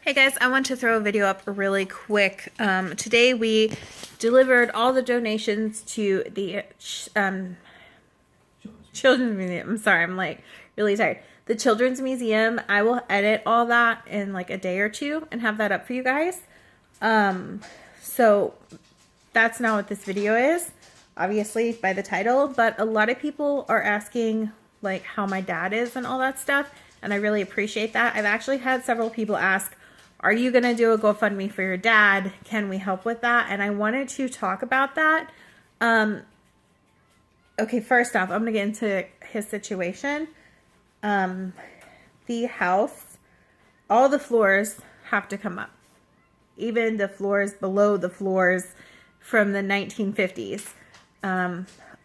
Hey guys, I want to throw a video up really quick. Today we delivered all the donations to the Children's Museum. I'm sorry, I'm like really tired. The Children's Museum. I will edit all that in like a day or two and have that up for you guys. So that's not what this video is, obviously by the title, but a lot of people are asking like how my dad is and all that stuff, and I really appreciate that. I've actually had several people ask, are you going to do a GoFundMe for your dad? Can we help with that? And I wanted to talk about that. Okay, first off, I'm going to get into his situation. The house, all the floors have to come up. Even the floors below the floors from the 1950s.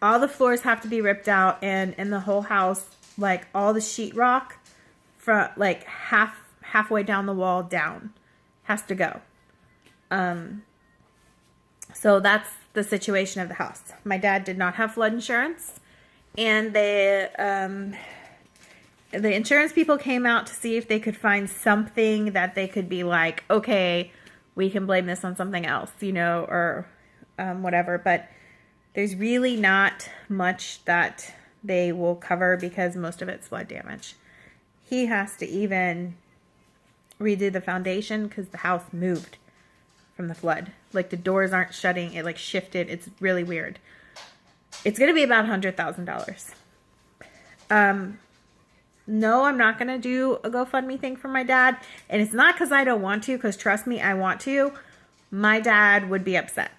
All the floors have to be ripped out, and in the whole house, like all the sheetrock from like halfway down the wall down has to go. So that's the situation of the house. My dad did not have flood insurance, and the insurance people came out to see if they could find something that they could be like, okay, we can blame this on something else, you know, or whatever. But there's really not much that they will cover because most of it's flood damage. He has to even redo the foundation because the house moved from the flood. Like the doors aren't shutting. It like shifted. It's really weird. It's going to be about $100,000. No, I'm not going to do a GoFundMe thing for my dad. And it's not because I don't want to, because trust me, I want to. My dad would be upset.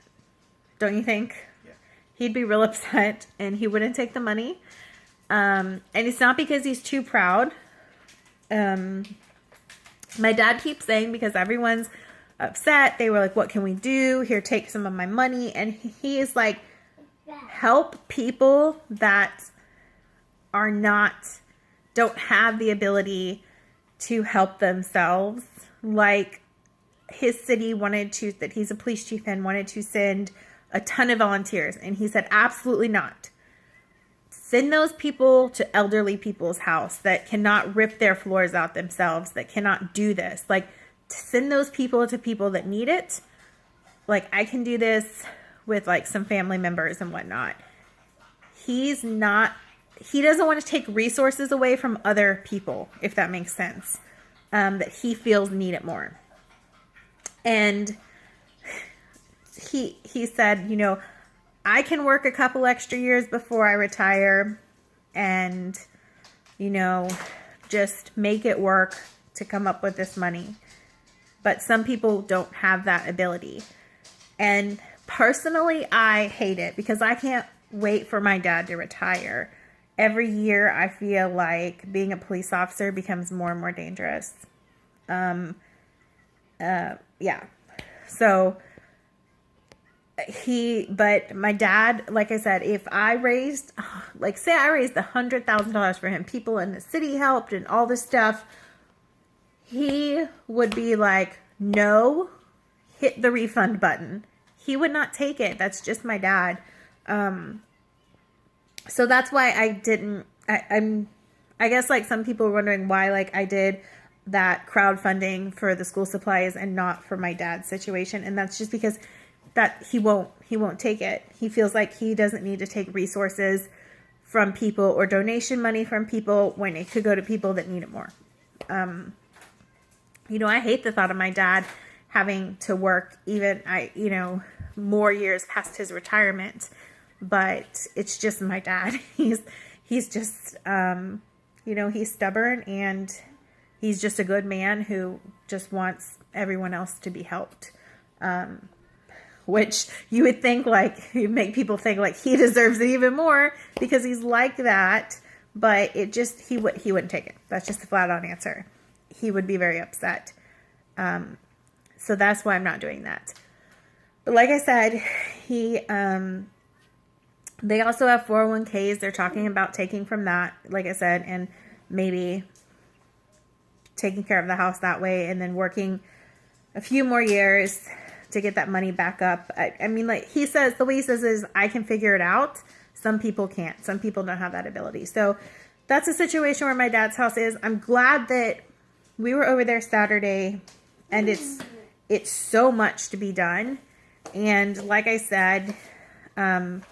Don't you think? Yeah. He'd be real upset and he wouldn't take the money. And it's not because he's too proud. My dad keeps saying, because everyone's upset, they were like, what can we do? Here, take some of my money. And he is like, help people that are don't have the ability to help themselves. Like his city that he's a police chief and wanted to send a ton of volunteers. And he said, absolutely not. Send those people to elderly people's house that cannot rip their floors out themselves, that cannot do this. Like, send those people to people that need it. Like, I can do this with, like, some family members and whatnot. He doesn't want to take resources away from other people, if that makes sense, that he feels need it more. And he said, you know, I can work a couple extra years before I retire and, you know, just make it work to come up with this money. But some people don't have that ability. And personally, I hate it because I can't wait for my dad to retire. Every year, I feel like being a police officer becomes more and more dangerous. Yeah. So but my dad, like I said, if I raised, like say I raised $100,000 for him, people in the city helped and all this stuff, he would be like, no, hit the refund button. He would not take it. That's just my dad. So that's why I guess like some people are wondering why like I did that crowdfunding for the school supplies and not for my dad's situation. And that's just because that he won't take it. He feels like he doesn't need to take resources from people or donation money from people when it could go to people that need it more. You know, I hate the thought of my dad having to work even more years past his retirement, but it's just my dad. He's just, he's stubborn and he's just a good man who just wants everyone else to be helped. Which you would think like, you make people think like he deserves it even more because he's like that, but it just, he wouldn't take it. That's just a flat out answer. He would be very upset. So that's why I'm not doing that. But like I said, they also have 401ks. They're talking about taking from that, like I said, and maybe taking care of the house that way and then working a few more years to get that money back up. I mean, like he says, the way he says is, I can figure it out. Some people can't. Some people don't have that ability. So that's a situation where my dad's house is. I'm glad that we were over there Saturday and it's so much to be done. And like I said, some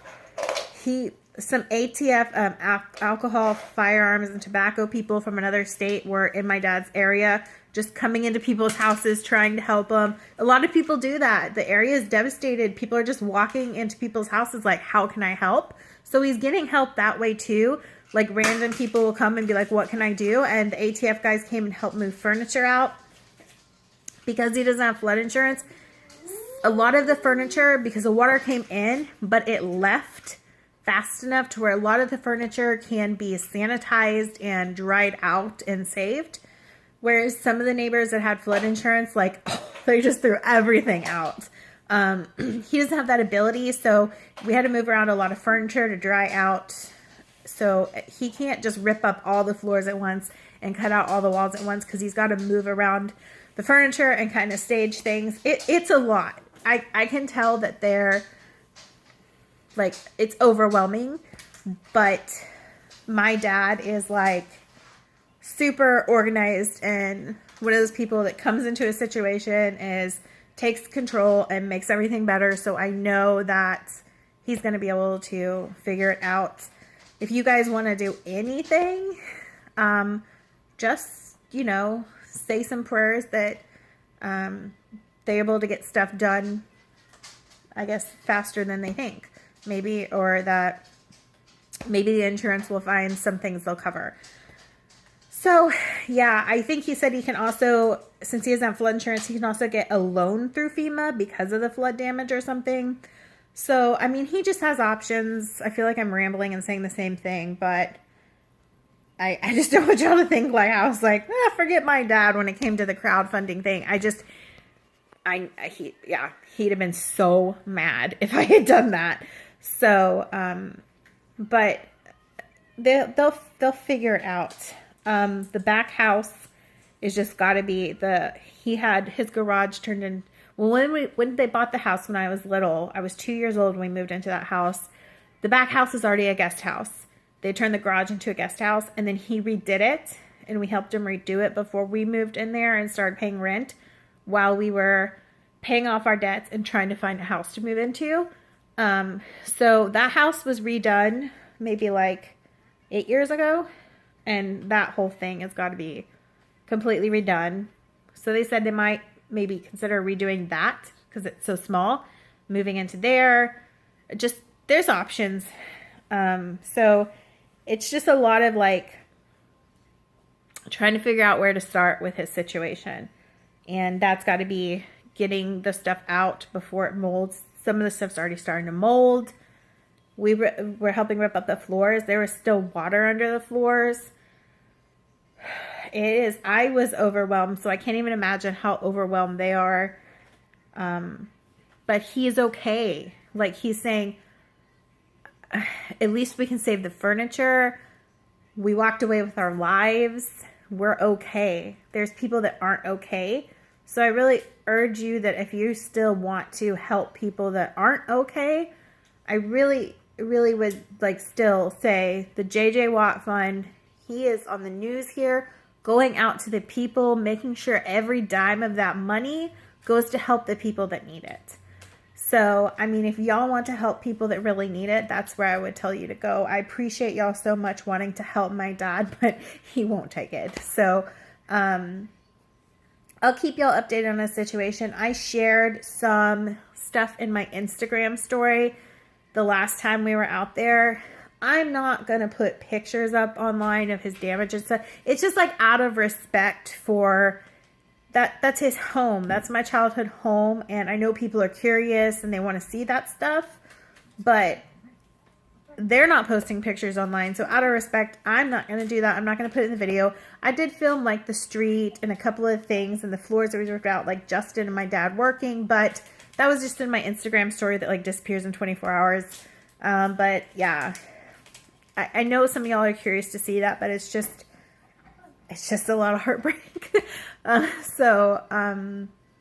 ATF, alcohol, firearms, and tobacco people from another state were in my dad's area, just coming into people's houses, trying to help them. A lot of people do that. The area is devastated. People are just walking into people's houses like, how can I help? So he's getting help that way too. Like random people will come and be like, what can I do? And the ATF guys came and helped move furniture out. Because he doesn't have flood insurance, a lot of the furniture, because the water came in, but it left fast enough to where a lot of the furniture can be sanitized and dried out and saved. Whereas some of the neighbors that had flood insurance, like, they just threw everything out. He doesn't have that ability, so we had to move around a lot of furniture to dry out. So he can't just rip up all the floors at once and cut out all the walls at once, because he's got to move around the furniture and kind of stage things. It's a lot. I can tell that they're, like, it's overwhelming, but my dad is, like, super organized and one of those people that comes into a situation, takes control and makes everything better. So I know that he's going to be able to figure it out. If you guys want to do anything, just, say some prayers that they're able to get stuff done, I guess, faster than they think. Maybe, or that maybe the insurance will find some things they'll cover. So, yeah, I think he said he can also, since he doesn't have flood insurance, he can also get a loan through FEMA because of the flood damage or something. So, I mean, he just has options. I feel like I'm rambling and saying the same thing, but I just don't want y'all to think like I was like, forget my dad when it came to the crowdfunding thing. He'd have been so mad if I had done that. So, but they'll figure it out. The back house is just got to be he had his garage turned in. Well, when they bought the house when I was little, I was 2 years old when we moved into that house. The back house is already a guest house. They turned the garage into a guest house, and then he redid it, and we helped him redo it before we moved in there and started paying rent while we were paying off our debts and trying to find a house to move into. So that house was redone maybe like 8 years ago, and that whole thing has got to be completely redone. So they said they might maybe consider redoing that because it's so small, moving into there. Just, there's options. So it's just a lot of like trying to figure out where to start with his situation. And that's got to be getting the stuff out before it molds. Some of the stuff's already starting to mold. We're helping rip up the floors. There was still water under the floors. I was overwhelmed, so I can't even imagine how overwhelmed they are. But he's okay. Like, he's saying, at least we can save the furniture. We walked away with our lives. We're okay. There's people that aren't okay. So I really urge you that if you still want to help people that aren't okay, I really would like still say the JJ Watt Fund. He is on the news here, going out to the people, making sure every dime of that money goes to help the people that need it. So, I mean, if y'all want to help people that really need it, that's where I would tell you to go. I appreciate y'all so much wanting to help my dad, but he won't take it. So, I'll keep y'all updated on the situation. I shared some stuff in my Instagram story the last time we were out there. I'm not going to put pictures up online of his damage and stuff. It's just like out of respect for that's his home. That's my childhood home. And I know people are curious and they want to see that stuff, but they're not posting pictures online. So out of respect, I'm not going to do that. I'm not going to put it in the video. I did film like the street and a couple of things and the floors that we worked out, like Justin and my dad working, but that was just in my Instagram story that like disappears in 24 hours. But yeah, I know some of y'all are curious to see that, but it's just a lot of heartbreak. So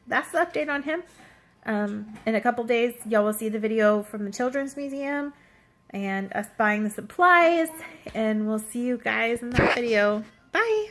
that's the update on him. In a couple days, y'all will see the video from the Children's Museum and us buying the supplies, and we'll see you guys in that video. Bye.